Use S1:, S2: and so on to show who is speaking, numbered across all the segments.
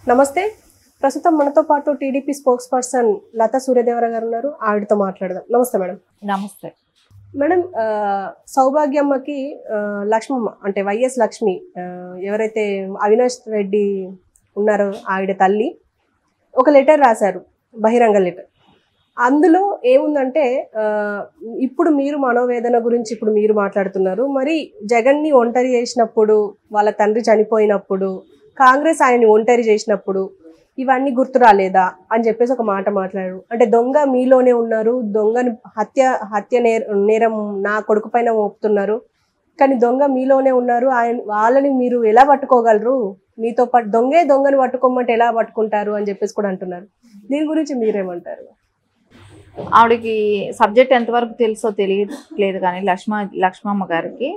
S1: నమస్తే. ప్రస్తుతం మనతో పాటు TDP spokesperson Lata Suryadevara గారు ఉన్నారు. ఆవిడతో మాట్లాడదాం. నమస్తే మేడం.
S2: నమస్తే
S1: మేడం. సౌభాగ్యమ్మకి లక్ష్మమ్మ అంటే వైఎస్ లక్ష్మి ఎవరైతే అవినాష్ రెడ్డి ఉన్నారో ఆవిడ తల్లి ఒక లెటర్ రాశారు, బహిరంగ లెటర్. అందులో ఏముందంటే ఇప్పుడు మీరు మనోవేదన గురించి ఇప్పుడు మీరు మాట్లాడుతున్నారు. మరి జగన్ని ఒంటరి చేసినప్పుడు, వాళ్ళ తండ్రి చనిపోయినప్పుడు, కాంగ్రెస్ ఆయన్ని ఒంటరి చేసినప్పుడు ఇవన్నీ గుర్తు రాలేదా అని చెప్పేసి ఒక మాట మాట్లాడారు. అంటే దొంగ మీలోనే ఉన్నారు, దొంగని హత్య నేరం నా కొడుకు పైన మోపుతున్నారు, కానీ దొంగ మీలోనే ఉన్నారు, వాళ్ళని మీరు ఎలా పట్టుకోగలరు, మీతో పాటు దొంగని పట్టుకోమంటే ఎలా పట్టుకుంటారు అని చెప్పేసి కూడా అంటున్నారు. దీని గురించి మీరేమంటారు?
S2: ఆవిడకి సబ్జెక్ట్ ఎంతవరకు తెలుసో తెలియట్లేదు, కానీ లక్ష్మమ్మ గారికి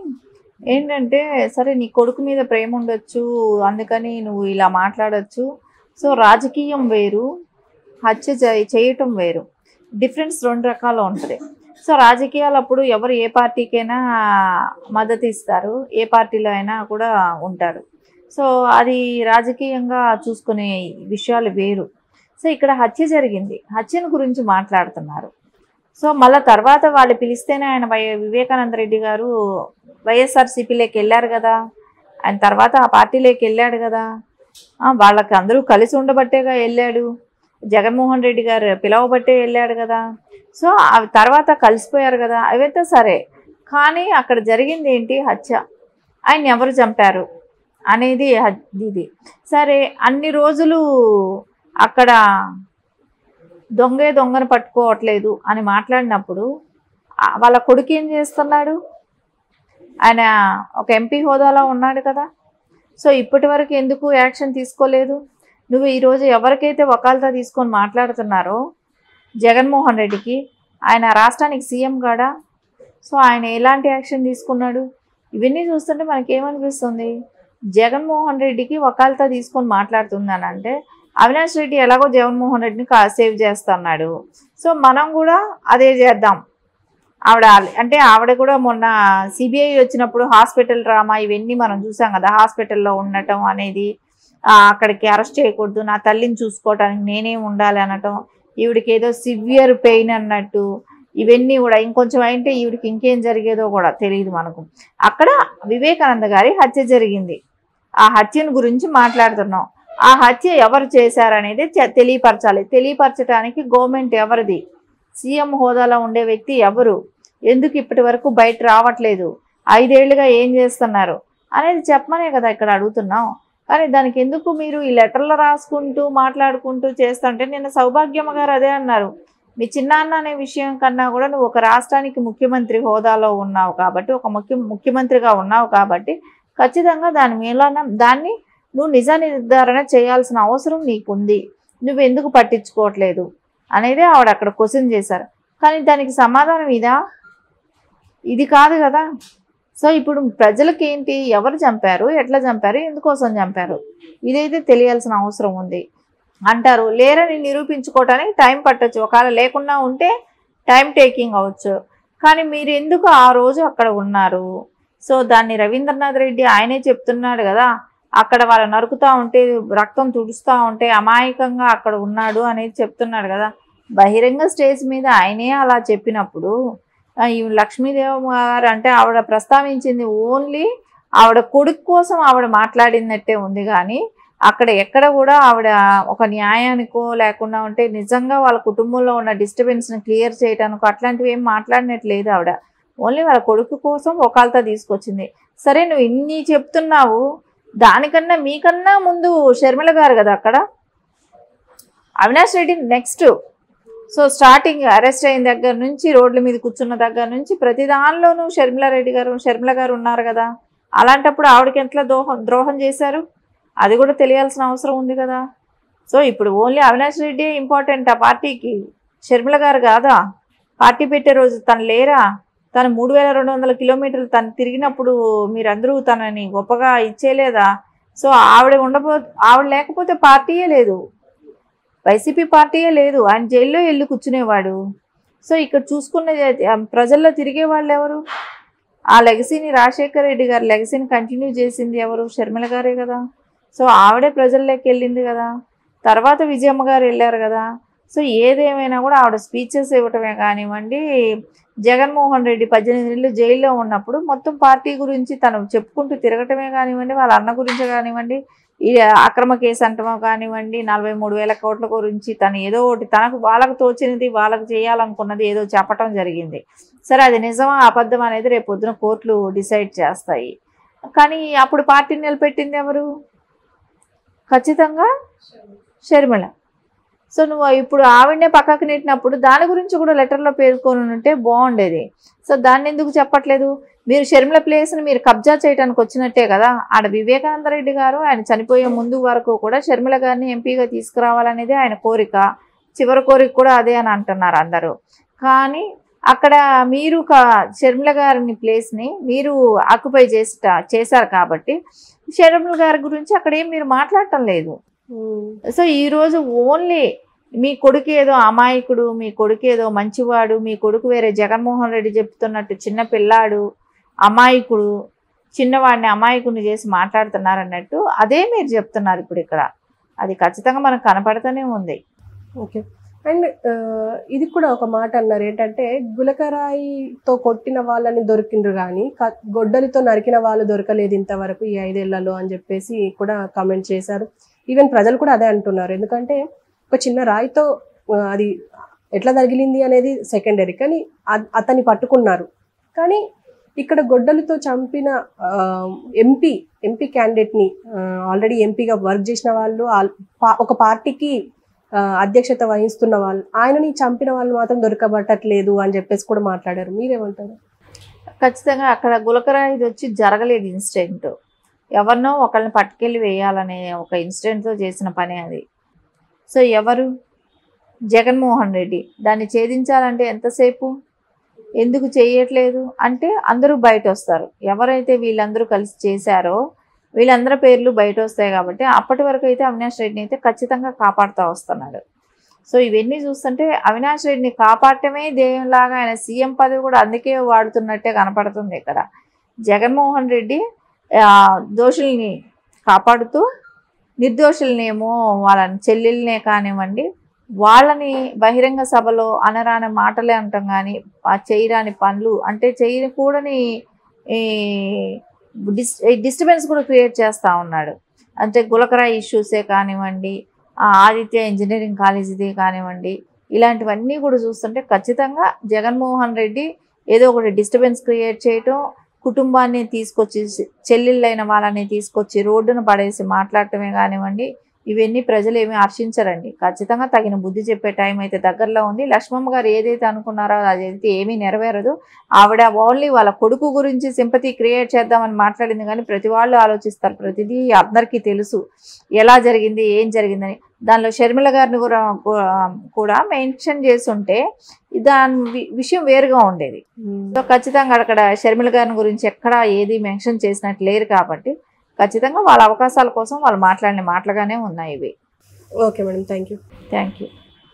S2: ఏంటంటే, సరే నీ కొడుకు మీద ప్రేమ ఉండొచ్చు, అందుకని నువ్వు ఇలా మాట్లాడచ్చు. సో రాజకీయం వేరు, హత్య చేయటం వేరు, డిఫరెన్స్ రెండు రకాలు ఉంటుంది. సో రాజకీయాలు అప్పుడు ఎవరు ఏ పార్టీకైనా మద్దతు ఇస్తారు, ఏ పార్టీలో అయినా కూడా ఉంటారు. సో అది రాజకీయంగా చూసుకునే విషయాలు వేరు. సో ఇక్కడ హత్య జరిగింది, హత్యను గురించి మాట్లాడుతున్నారు. సో మళ్ళీ తర్వాత వాళ్ళు పిలిస్తేనే ఆయన వివేకానంద రెడ్డి గారు వైఎస్ఆర్సీపీలోకి వెళ్ళారు కదా, ఆయన తర్వాత ఆ పార్టీలోకి వెళ్ళాడు కదా, వాళ్ళకి అందరూ కలిసి ఉండబట్టేగా వెళ్ళాడు, జగన్మోహన్ రెడ్డి గారు పిలవబట్టే వెళ్ళాడు కదా. సో అవి తర్వాత కలిసిపోయారు కదా, అవైతే సరే. కానీ అక్కడ జరిగింది ఏంటి? హత్య. ఆయన ఎవరు చంపారు అనేది ఇది. సరే, అన్ని రోజులు అక్కడ దొంగను పట్టుకోవట్లేదు అని మాట్లాడినప్పుడు వాళ్ళ కొడుకు ఏం చేస్తున్నాడు? ఆయన ఒక ఎంపీ హోదాలో ఉన్నాడు కదా. సో ఇప్పటి వరకు ఎందుకు యాక్షన్ తీసుకోలేదు? నువ్వు ఈరోజు ఎవరికైతే వకాల్తా తీసుకొని మాట్లాడుతున్నారో జగన్మోహన్ రెడ్డికి, ఆయన రాష్ట్రానికి సీఎం కాడా? సో ఆయన ఎలాంటి యాక్షన్ తీసుకున్నాడు? ఇవన్నీ చూస్తుంటే మనకేమనిపిస్తుంది? జగన్మోహన్ రెడ్డికి వకాల్తా తీసుకొని మాట్లాడుతుందని అంటే అవినాష్ రెడ్డి ఎలాగో జగన్మోహన్ రెడ్డిని సేవ్ చేస్తున్నాడు, సో మనం కూడా అదే చేద్దాం. ఆవిడ కూడా మొన్న సిబిఐ వచ్చినప్పుడు హాస్పిటల్ డ్రామా ఇవన్నీ మనం చూసాం కదా, హాస్పిటల్లో ఉండటం అనేది, అక్కడికి అరెస్ట్ చేయకూడదు, నా తల్లిని చూసుకోవటానికి నేనే ఉండాలి అనటం, ఈవిడికి ఏదో సివియర్ పెయిన్ అన్నట్టు, ఇవన్నీ కూడా ఇంకొంచెం అయితే ఈవిడికి ఇంకేం జరిగేదో కూడా తెలియదు మనకు. అక్కడ వివేకానంద గారి హత్య జరిగింది, ఆ హత్యను గురించి మాట్లాడుతున్నాం. ఆ హత్య ఎవరు చేశారనేది తెలియపరచాలి. తెలియపరచడానికి గవర్నమెంట్ ఎవరిది, సీఎం హోదాలో ఉండే వ్యక్తి ఎవరు, ఎందుకు ఇప్పటి వరకు బయట రావట్లేదు, 5 ఏళ్లుగా ఏం చేస్తున్నారు అనేది చెప్పమనే కదా ఇక్కడ అడుగుతున్నాం. కానీ దానికి ఎందుకు మీరు ఈ లెటర్లు రాసుకుంటూ మాట్లాడుకుంటూ చేస్తుంటే, నిన్న సౌభాగ్యమ్మ గారు అదే అన్నారు, మీ చిన్నాన్న అనే విషయం కన్నా కూడా నువ్వు ఒక రాష్ట్రానికి ముఖ్యమంత్రి హోదాలో ఉన్నావు కాబట్టి, ఒక ముఖ్యమంత్రిగా ఉన్నావు కాబట్టి ఖచ్చితంగా దాన్ని నువ్వు నిజ నిర్ధారణ చేయాల్సిన అవసరం నీకుంది, నువ్వు ఎందుకు పట్టించుకోవట్లేదు అనేది ఆవిడ అక్కడ క్వశ్చన్ చేశారు. కానీ దానికి సమాధానం ఇది కాదు కదా. సో ఇప్పుడు ప్రజలకి ఏంటి, ఎవరు చంపారు, ఎట్లా చంపారు, ఎందుకోసం చంపారు, ఇదైతే తెలియాల్సిన అవసరం ఉంది అంటారు. లేరని నిరూపించుకోవటానికి టైం పట్టచ్చు, ఒకవేళ లేకుండా ఉంటే టైం టేకింగ్ అవ్వచ్చు. కానీ మీరు ఎందుకు ఆ రోజు అక్కడ ఉన్నారు? సో దాన్ని రవీంద్రనాథ్ రెడ్డి ఆయనే చెప్తున్నాడు కదా, అక్కడ వాళ్ళు నరుకుతూ ఉంటే, రక్తం తుడుస్తూ ఉంటే అమాయకంగా అక్కడ ఉన్నాడు అనేది చెప్తున్నాడు కదా. బహిరంగ స్టేజ్ మీద ఆయనే అలా చెప్పినప్పుడు ఈ లక్ష్మీదేవి గారు అంటే ఆవిడ ప్రస్తావించింది ఓన్లీ ఆవిడ కొడుకు కోసం ఆవిడ మాట్లాడినట్టే ఉంది, కానీ అక్కడ ఎక్కడ కూడా ఆవిడ ఒక న్యాయానికో లేకుండా ఉంటే నిజంగా వాళ్ళ కుటుంబంలో ఉన్న డిస్టర్బెన్స్ని క్లియర్ చేయడానికో అట్లాంటివి ఏం మాట్లాడినట్లేదు. ఆవిడ ఓన్లీ వాళ్ళ కొడుకు కోసం వకాల్తా తీసుకొచ్చింది. సరే, నువ్వు ఇన్ని చెప్తున్నావు, దానికన్నా మీకన్నా ముందు షర్మిల గారు కదా అక్కడ, Avinash Reddy next. So starting arrest అయిన దగ్గర నుంచి, రోడ్ల మీద కూర్చున్న దగ్గర నుంచి ప్రతి దానిలోనూ షర్మిల గారు ఉన్నారు కదా. అలాంటప్పుడు ఆవిడకి ఎంత ద్రోహం చేశారు అది కూడా తెలియాల్సిన అవసరం ఉంది కదా. సో ఇప్పుడు ఓన్లీ అవినాష్ రెడ్డి ఇంపార్టెంట్ ఆ పార్టీకి, షర్మిల గారు కాదా? పార్టీ పెట్టే రోజు తను లేరా? తను 3200 కిలోమీటర్లు తను తిరిగినప్పుడు మీరందరూ తనని గొప్పగా ఇచ్చేయలేదా? సో ఆవిడ లేకపోతే పార్టీయే లేదు, వైసీపీ పార్టీయే లేదు, ఆయన జైల్లో వెళ్ళి కూర్చునేవాడు. సో ఇక్కడ చూసుకున్న ప్రజల్లో తిరిగే వాళ్ళు ఎవరు? ఆ లెగసీని, రాజశేఖర్ రెడ్డి గారి లెగసీని కంటిన్యూ చేసింది ఎవరు? షర్మిల గారే కదా. సో ఆవిడే ప్రజల్లోకి వెళ్ళింది కదా, తర్వాత విజయమ్మ గారు వెళ్ళారు కదా. సో ఏదేమైనా కూడా ఆవిడ స్పీచెస్ ఇవ్వటమే కానివ్వండి, జగన్మోహన్ రెడ్డి 18 నెలలు జైల్లో ఉన్నప్పుడు మొత్తం పార్టీ గురించి తను చెప్పుకుంటూ తిరగటమే కానివ్వండి, వాళ్ళ అన్న గురించి కానివ్వండి, ఈ అక్రమ కేసు అంటమో కానివ్వండి, 43,000 కోట్ల గురించి తను ఏదో ఒకటి తనకు వాళ్ళకు తోచినది వాళ్ళకు చేయాలనుకున్నది ఏదో చెప్పటం జరిగింది. సరే అది నిజమా అబద్ధం అనేది రేపు పొద్దున కోర్టులు డిసైడ్ చేస్తాయి. కానీ అప్పుడు పార్టీని నిలబెట్టింది ఎవరు? ఖచ్చితంగా షర్మిల. సో నువ్వు ఇప్పుడు ఆవిడనే పక్కకు నెట్టినప్పుడు దాని గురించి కూడా లెటర్లో పేర్కొని ఉంటే బాగుండేది. సో దాన్ని ఎందుకు చెప్పట్లేదు? మీరు షర్మిల ప్లేస్ని మీరు కబ్జా చేయడానికి వచ్చినట్టే కదా. ఆడ వివేకానంద రెడ్డి గారు ఆయన చనిపోయే ముందు వరకు కూడా షర్మిల గారిని ఎంపీగా తీసుకురావాలనేది ఆయన కోరిక, చివరి కోరిక కూడా అదే అని అంటున్నారు అందరూ. కానీ అక్కడ మీరు షర్మిల గారిని ప్లేస్ని మీరు ఆక్యుపై చేశారు కాబట్టి షర్మిల గారి గురించి అక్కడ ఏం మీరు మాట్లాడటం లేదు. సో ఈరోజు ఓన్లీ మీ కొడుకు ఏదో అమాయకుడు, మీ కొడుకు ఏదో మంచివాడు, మీ కొడుకు వేరే జగన్మోహన్ రెడ్డి చెప్తున్నట్టు చిన్న పిల్లాడు, అమాయకుడు, చిన్నవాడిని అమాయకుడిని చేసి మాట్లాడుతున్నారు అన్నట్టు అదే మీరు చెప్తున్నారు ఇప్పుడు ఇక్కడ. అది ఖచ్చితంగా మనకు కనపడుతూనే ఉంది.
S1: ఓకే. అండ్ ఇది కూడా ఒక మాట అన్నారు ఏంటంటే, గులకరాయితో కొట్టిన వాళ్ళని దొరికిండ్రు కానీ గొడ్డలితో నరికిన వాళ్ళు దొరకలేదు ఇంతవరకు ఈ 5 ఏళ్లలో అని చెప్పేసి కూడా కామెంట్ చేశారు. ఈవెన్ ప్రజలు కూడా అదే అంటున్నారు. ఎందుకంటే ఒక చిన్న రాయితో అది ఎట్లా తగిలింది అనేది సెకండరీ, కానీ అతన్ని పట్టుకున్నారు. కానీ ఇక్కడ గొడ్డలితో చంపిన ఎంపీ క్యాండిడేట్ని ఆల్రెడీ ఎంపీగా వర్క్ చేసిన వాళ్ళు, ఒక పార్టీకి అధ్యక్షత వహిస్తున్న వాళ్ళు, ఆయనని చంపిన వాళ్ళు మాత్రం దొరకబట్టట్లేదు అని చెప్పేసి కూడా మాట్లాడారు. మీరేమంటారు?
S2: ఖచ్చితంగా అక్కడ గులకరాయిది వచ్చి జరగలేదు ఇన్సిడెంట్. ఎవరినో ఒకళ్ళని పట్టుకెళ్ళి వేయాలనే ఒక ఇన్సిడెంట్తో చేసిన పని అది. సో ఎవరు? జగన్మోహన్ రెడ్డి. దాన్ని ఛేదించాలంటే ఎంతసేపు? ఎందుకు చేయట్లేదు అంటే అందరూ బయట వస్తారు. ఎవరైతే వీళ్ళందరూ కలిసి చేశారో వీళ్ళందరి పేర్లు బయట వస్తాయి కాబట్టి అప్పటి వరకు అయితే అవినాష్ రెడ్డిని అయితే ఖచ్చితంగా కాపాడుతూ వస్తున్నాడు. సో ఇవన్నీ చూస్తుంటే అవినాష్ రెడ్డిని కాపాడటమే దేవునిలాగా ఆయన సీఎం పదవి కూడా అందుకే వాడుతున్నట్టే కనపడుతుంది ఇక్కడ. జగన్మోహన్ రెడ్డి దోషుల్ని కాపాడుతూ నిర్దోషులనేమో వాళ్ళని చెల్లెల్నే కానివ్వండి, వాళ్ళని బహిరంగ సభలో అనరాని మాటలే అంటాం కానీ చేయరాని పనులు అంటే చేయకూడని డిస్టర్బెన్స్ కూడా క్రియేట్ చేస్తూ ఉన్నాడు. అంటే గులకరాయి ఇష్యూసే కానివ్వండి, ఆదిత్య ఇంజనీరింగ్ కాలేజీదే కానివ్వండి, ఇలాంటివన్నీ కూడా చూస్తుంటే ఖచ్చితంగా జగన్మోహన్ రెడ్డి ఏదో ఒకటి డిస్టర్బెన్స్ క్రియేట్ చేయటం, కుటుంబాన్ని తీసుకొచ్చి చెల్లెళ్ళైన వాళ్ళని తీసుకొచ్చి రోడ్డును పడేసి మాట్లాడటమే కానివ్వండి, ఇవన్నీ ప్రజలు ఏమీ హర్షించరండి. ఖచ్చితంగా తగిన బుద్ధి చెప్పే టైం అయితే దగ్గరలో ఉంది. లక్ష్మమ్మ గారు ఏదైతే అనుకున్నారో అదైతే ఏమీ నెరవేరదు. ఆవిడ ఓన్లీ వాళ్ళ కొడుకు గురించి సింపతి క్రియేట్ చేద్దామని మాట్లాడింది కానీ ప్రతి వాళ్ళు ఆలోచిస్తారు. ప్రతిదీ అందరికీ తెలుసు ఎలా జరిగింది, ఏం జరిగిందని. దానిలో షర్మిల గారిని కూడా మెన్షన్ చేసి ఉంటే దాని విషయం వేరుగా ఉండేది. సో ఖచ్చితంగా అక్కడ షర్మిల గారిని గురించి ఎక్కడా ఏది మెన్షన్ చేసినట్టు లేరు కాబట్టి ఖచ్చితంగా వాళ్ళ అవకాశాల కోసం వాళ్ళు మాట్లాడిన మాటలుగానే ఉన్నాయి ఇవి.
S1: Okay madam, thank you.